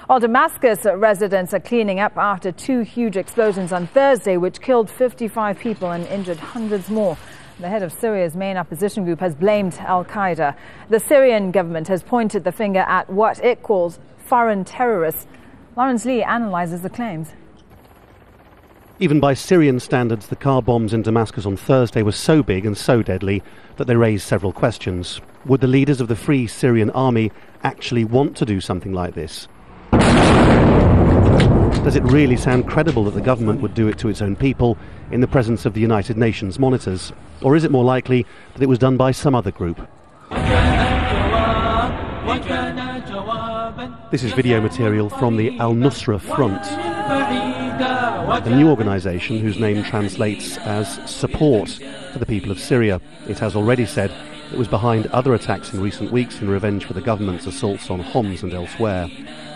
While Damascus residents are cleaning up after two huge explosions on Thursday, which killed 55 people and injured hundreds more. The head of Syria's main opposition group has blamed al-Qaeda. The Syrian government has pointed the finger at what it calls foreign terrorists. Laurence Lee analyses the claims. Even by Syrian standards, the car bombs in Damascus on Thursday were so big and so deadly that they raised several questions. Would the leaders of the Free Syrian Army actually want to do something like this? Does it really sound credible that the government would do it to its own people in the presence of the United Nations monitors? Or is it more likely that it was done by some other group? This is video material from the al-Nusra Front, a new organisation whose name translates as Support for the People of Syria. It has already said it was behind other attacks in recent weeks in revenge for the government's assaults on Homs and elsewhere.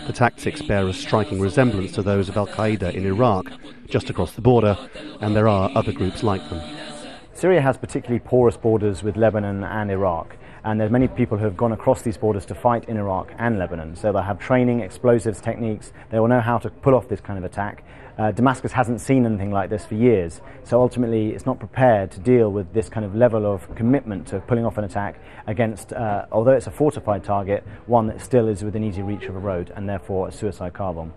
The tactics bear a striking resemblance to those of al-Qaeda in Iraq, just across the border, and there are other groups like them. Syria has particularly porous borders with Lebanon and Iraq, and there's many people who have gone across these borders to fight in Iraq and Lebanon. So they'll have training, explosives techniques, they will know how to pull off this kind of attack. Damascus hasn't seen anything like this for years, so ultimately it's not prepared to deal with this kind of level of commitment to pulling off an attack against, although it's a fortified target, one that still is within easy reach of a road, and therefore a suicide car bomb.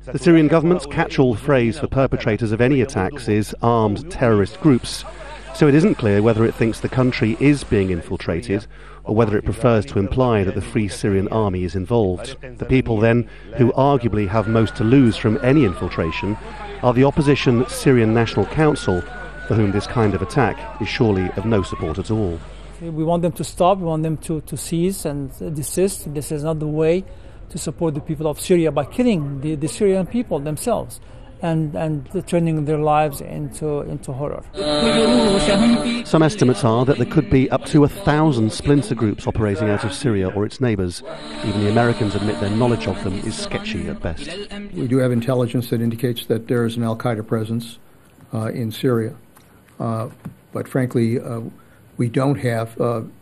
The Syrian government's catch-all phrase for perpetrators of any attacks is armed terrorist groups, so it isn't clear whether it thinks the country is being infiltrated or whether it prefers to imply that the Free Syrian Army is involved. The people then, who arguably have most to lose from any infiltration, are the opposition Syrian National Council, for whom this kind of attack is surely of no support at all. We want them to stop, we want them to cease and desist. This is not the way to support the people of Syria by killing the Syrian people themselves and turning their lives into horror. Some estimates are that there could be up to 1,000 splinter groups operating out of Syria or its neighbours. Even the Americans admit their knowledge of them is sketchy at best. We do have intelligence that indicates that there is an al-Qaeda presence in Syria. But frankly, we don't have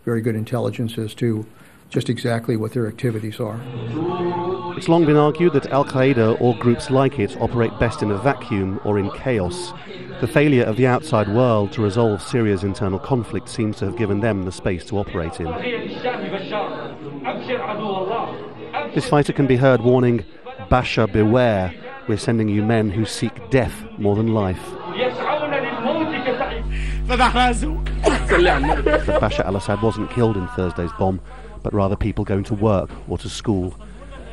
very good intelligence as to just exactly what their activities are. It's long been argued that al-Qaeda or groups like it operate best in a vacuum or in chaos. The failure of the outside world to resolve Syria's internal conflict seems to have given them the space to operate in. This fighter can be heard warning, "Bashar, beware, we're sending you men who seek death more than life." But Bashar al-Assad wasn't killed in Thursday's bomb, but rather people going to work or to school.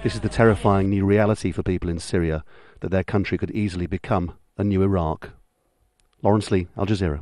This is the terrifying new reality for people in Syria, that their country could easily become a new Iraq. Laurence Lee, Al Jazeera.